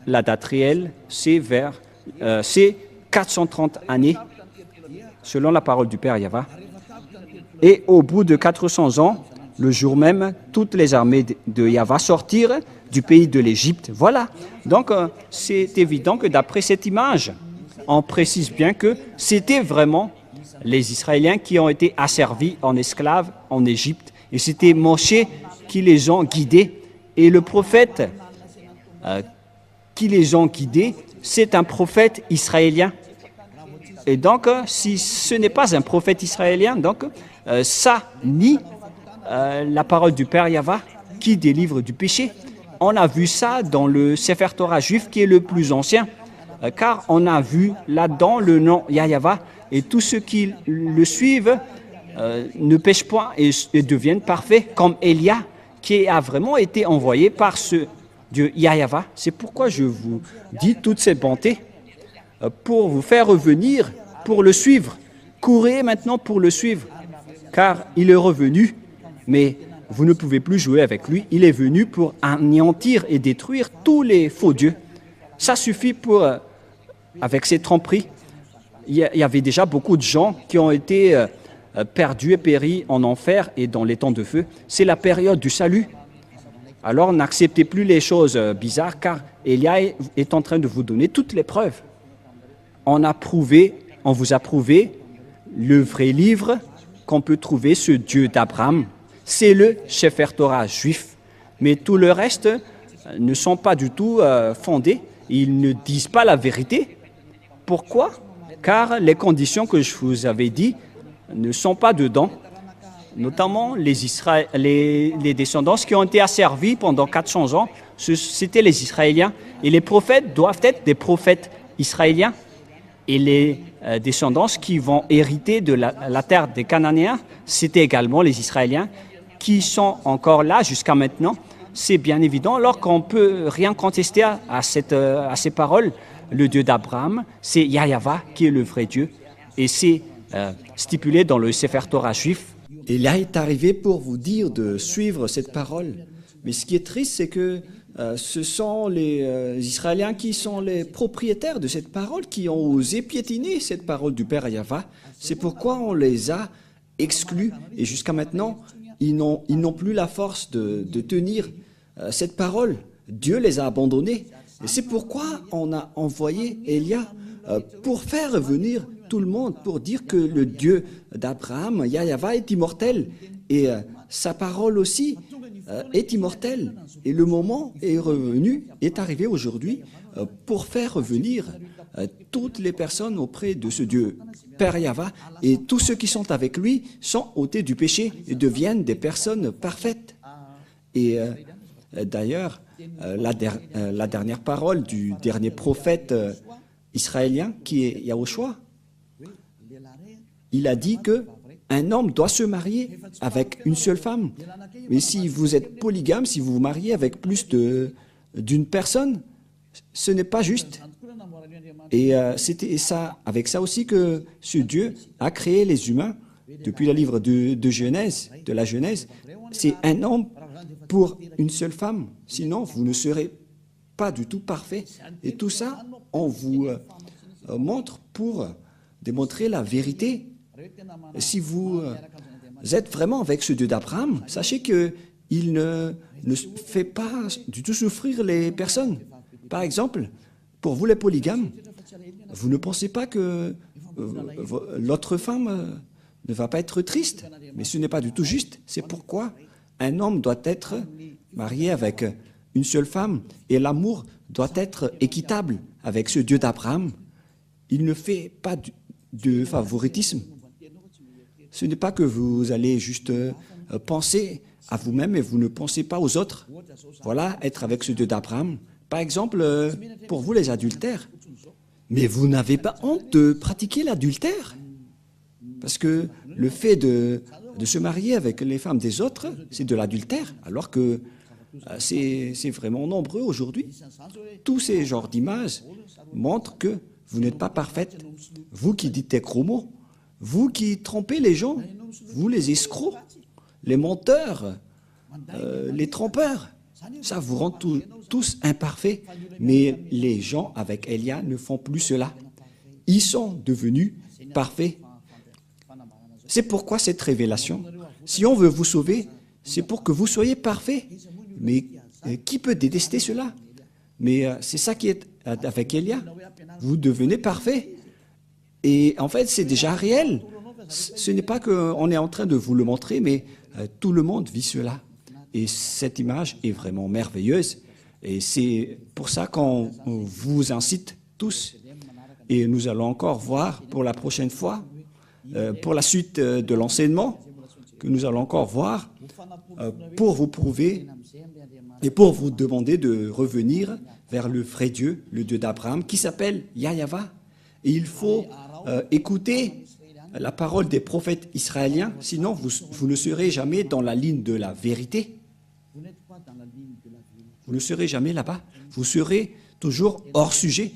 la date réelle, c'est 430 années, selon la parole du Père Yahvé. Et au bout de 400 ans, le jour même, toutes les armées de Yahvé sortirent du pays de l'Égypte. Voilà. Donc, c'est évident que d'après cette image, on précise bien que c'était vraiment les Israéliens qui ont été asservis en esclaves en Égypte. Et c'était Moshe qui les ont guidés. Et le prophète qui les ont guidés, c'est un prophète israélien. Et donc, si ce n'est pas un prophète israélien, donc ça nie la parole du Père Yahvé qui délivre du péché. On a vu ça dans le Sefer Torah juif qui est le plus ancien, car on a vu là-dedans le nom Yahvé et tous ceux qui le suivent ne pêchent point et deviennent parfaits, comme Élia qui a vraiment été envoyé par ce Dieu Yahvé. C'est pourquoi je vous dis toutes ces bontés pour vous faire revenir, pour le suivre. Courez maintenant pour le suivre, car il est revenu, mais vous ne pouvez plus jouer avec lui. Il est venu pour anéantir et détruire tous les faux dieux. Ça suffit pour, avec ces tromperies. Il y avait déjà beaucoup de gens qui ont été perdus et péris en enfer et dans les temps de feu. C'est la période du salut. Alors n'acceptez plus les choses bizarres, car Élia est en train de vous donner toutes les preuves. On vous a prouvé le vrai livre qu'on peut trouver, ce Dieu d'Abraham. C'est le Sefer Torah juif. Mais tout le reste ne sont pas du tout fondés. Ils ne disent pas la vérité. Pourquoi? Car les conditions que je vous avais dit ne sont pas dedans. Notamment les descendants qui ont été asservis pendant 400 ans, c'était les Israéliens. Et les prophètes doivent être des prophètes israéliens. Et les descendants qui vont hériter de la terre des Cananéens, c'était également les Israéliens qui sont encore là jusqu'à maintenant. C'est bien évident, alors qu'on ne peut rien contester à ces paroles. Le Dieu d'Abraham, c'est Yahvé qui est le vrai Dieu. Et c'est stipulé dans le Sefer Torah juif. Et là est arrivé pour vous dire de suivre cette parole. Mais ce qui est triste, c'est que ce sont les Israéliens qui sont les propriétaires de cette parole, qui ont osé piétiner cette parole du Père Yahva. C'est pourquoi on les a exclus et jusqu'à maintenant, ils n'ont plus la force de tenir cette parole. Dieu les a abandonnés. Et c'est pourquoi on a envoyé Élia pour faire revenir tout le monde, pour dire que le Dieu d'Abraham, Yahva, est immortel. Et sa parole aussi est immortelle. Et le moment est revenu, est arrivé aujourd'hui pour faire revenir toutes les personnes auprès de ce Dieu, Père Yahva, et tous ceux qui sont avec lui sont ôtés du péché et deviennent des personnes parfaites. Et d'ailleurs, la dernière parole du dernier prophète israélien, qui est Yahushua, il a dit que un homme doit se marier avec une seule femme. Mais si vous êtes polygame, si vous vous mariez avec plus d'une personne, ce n'est pas juste. Et c'était avec ça aussi que ce Dieu a créé les humains depuis le livre de Genèse, de la Genèse. C'est un homme pour une seule femme. Sinon, vous ne serez pas du tout parfait. Et tout ça, on vous montre pour démontrer la vérité. Si vous êtes vraiment avec ce Dieu d'Abraham, sachez qu'il ne fait pas du tout souffrir les personnes. Par exemple, pour vous les polygames, vous ne pensez pas que l'autre femme ne va pas être triste, mais ce n'est pas du tout juste. C'est pourquoi un homme doit être marié avec une seule femme et l'amour doit être équitable avec ce Dieu d'Abraham. Il ne fait pas de favoritisme. Ce n'est pas que vous allez juste penser à vous-même et vous ne pensez pas aux autres. Voilà, être avec ce Dieu d'Abraham. Par exemple, pour vous les adultères, mais vous n'avez pas honte de pratiquer l'adultère. Parce que le fait de se marier avec les femmes des autres, c'est de l'adultère, alors que c'est vraiment nombreux aujourd'hui. Tous ces genres d'images montrent que vous n'êtes pas parfaite. Vous qui dites des gros mots, vous qui trompez les gens, vous les escrocs, les menteurs, les trompeurs, ça vous rend tous imparfaits. Mais les gens avec Élia ne font plus cela. Ils sont devenus parfaits. C'est pourquoi cette révélation, si on veut vous sauver, c'est pour que vous soyez parfaits. Mais qui peut détester cela? Mais c'est ça qui est avec Élia. Vous devenez parfait. Et en fait, c'est déjà réel. Ce n'est pas qu'on est en train de vous le montrer, mais tout le monde vit cela. Et cette image est vraiment merveilleuse. Et c'est pour ça qu'on vous incite tous. Et nous allons encore voir pour la prochaine fois, pour la suite de l'enseignement, que nous allons encore voir, pour vous prouver et pour vous demander de revenir vers le vrai Dieu, le Dieu d'Abraham, qui s'appelle Yahva. Et il faut écouter la parole des prophètes israéliens, sinon vous ne serez jamais dans la ligne de la vérité. Vous ne serez jamais là-bas. Vous serez toujours hors sujet.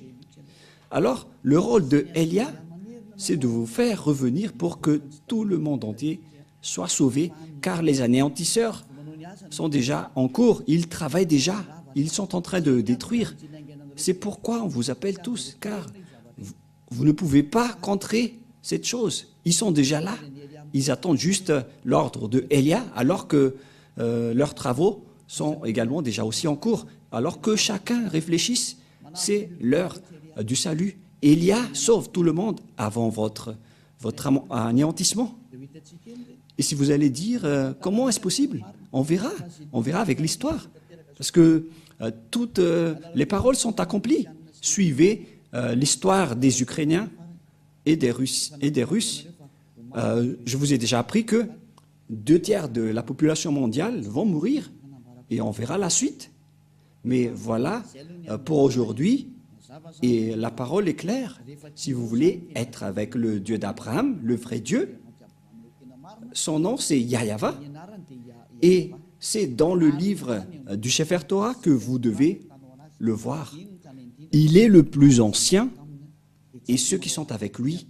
Alors, le rôle de Élia, c'est de vous faire revenir pour que tout le monde entier soit sauvé, car les anéantisseurs sont déjà en cours, ils travaillent déjà, ils sont en train de détruire. C'est pourquoi on vous appelle tous, car vous ne pouvez pas contrer cette chose. Ils sont déjà là, ils attendent juste l'ordre de Élia, alors que leurs travaux sont également déjà aussi en cours, alors que chacun réfléchisse, c'est l'heure du salut. Élia sauve tout le monde avant votre anéantissement. Et si vous allez dire, comment est-ce possible? On verra avec l'histoire. Parce que toutes les paroles sont accomplies. Suivez l'histoire des Ukrainiens et des Russes. Je vous ai déjà appris que 2/3 de la population mondiale vont mourir. Et on verra la suite. Mais voilà, pour aujourd'hui, et la parole est claire. Si vous voulez être avec le Dieu d'Abraham, le vrai Dieu, son nom c'est Yahva. Et c'est dans le livre du Sefer Torah que vous devez le voir. Il est le plus ancien et ceux qui sont avec lui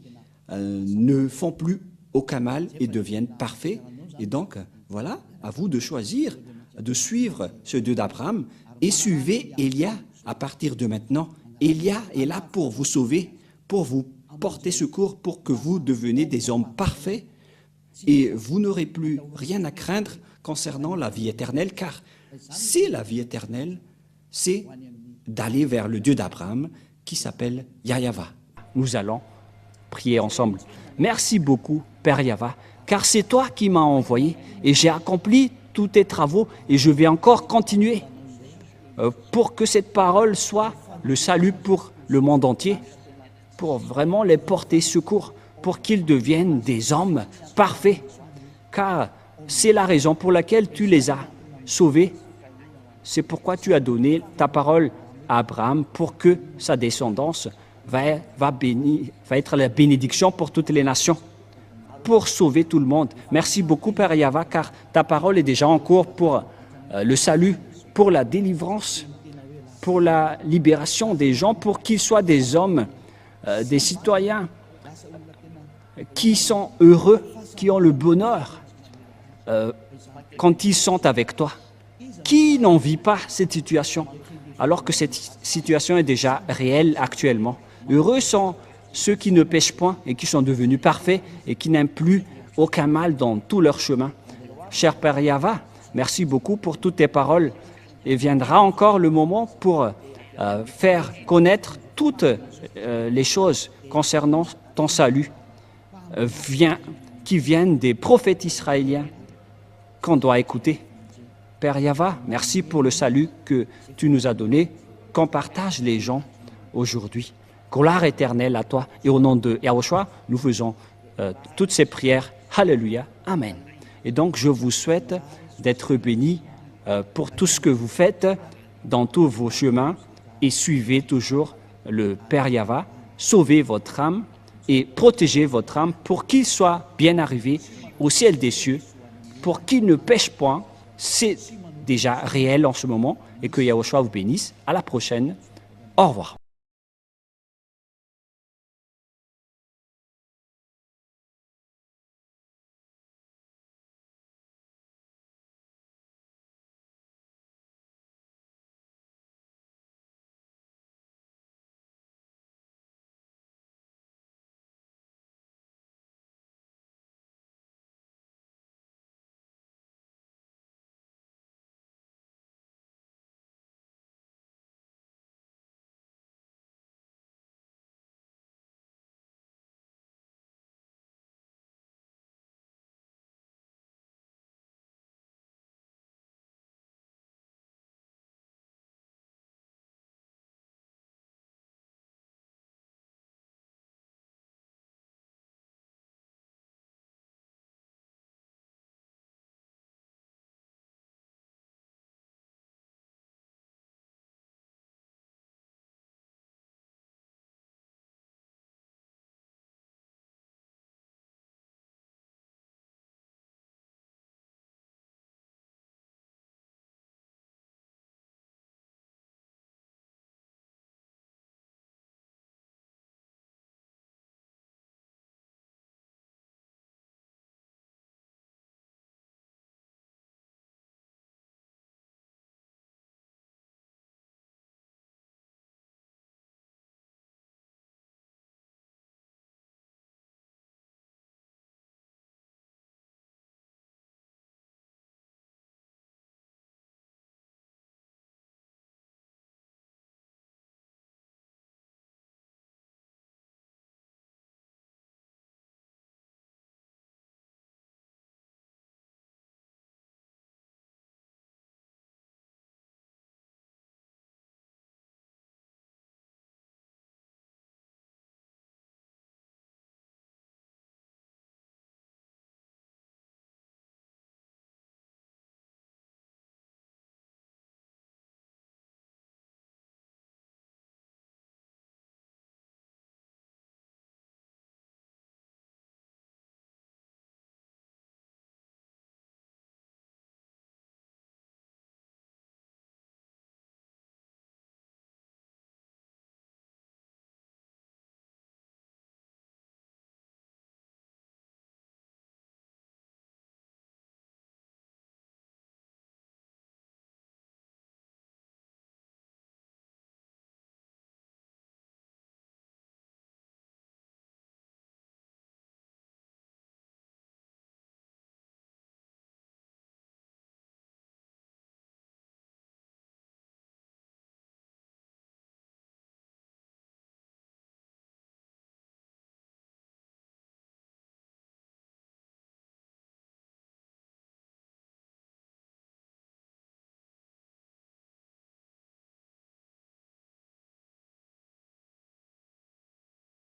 ne font plus aucun mal et deviennent parfaits. Et donc, voilà, à vous de choisir, de suivre ce Dieu d'Abraham, et suivez Élia à partir de maintenant. Élia est là pour vous sauver, pour vous porter secours, pour que vous deveniez des hommes parfaits et vous n'aurez plus rien à craindre concernant la vie éternelle, car c'est la vie éternelle, c'est d'aller vers le Dieu d'Abraham qui s'appelle Yahweh. Nous allons prier ensemble. Merci beaucoup, Père Yahweh, car c'est toi qui m'as envoyé et j'ai accompli tous tes travaux et je vais encore continuer pour que cette parole soit le salut pour le monde entier, pour vraiment les porter secours, pour qu'ils deviennent des hommes parfaits, car c'est la raison pour laquelle tu les as sauvés. C'est pourquoi tu as donné ta parole à Abraham pour que sa descendance va être la bénédiction pour toutes les nations, pour sauver tout le monde. Merci beaucoup, Père Yahweh, car ta parole est déjà en cours pour le salut, pour la délivrance, pour la libération des gens, pour qu'ils soient des hommes, des citoyens qui sont heureux, qui ont le bonheur quand ils sont avec toi. Qui n'en vit pas cette situation, alors que cette situation est déjà réelle actuellement? Heureux sont ceux qui ne pêchent point et qui sont devenus parfaits et qui n'aiment plus aucun mal dans tout leur chemin. Cher Père Yahweh, merci beaucoup pour toutes tes paroles. Et viendra encore le moment pour faire connaître toutes les choses concernant ton salut qui viennent des prophètes israéliens qu'on doit écouter. Père Yahweh, merci pour le salut que tu nous as donné, qu'on partage les gens aujourd'hui. Gloire éternelle à toi. Et au nom de Yahushua, nous faisons toutes ces prières. Alléluia. Amen. Et donc, je vous souhaite d'être bénis pour tout ce que vous faites dans tous vos chemins et suivez toujours le Père Yahweh. Sauvez votre âme et protégez votre âme pour qu'il soit bien arrivé au ciel des cieux, pour qu'il ne pêche point. C'est déjà réel en ce moment et que Yahushua vous bénisse. À la prochaine. Au revoir.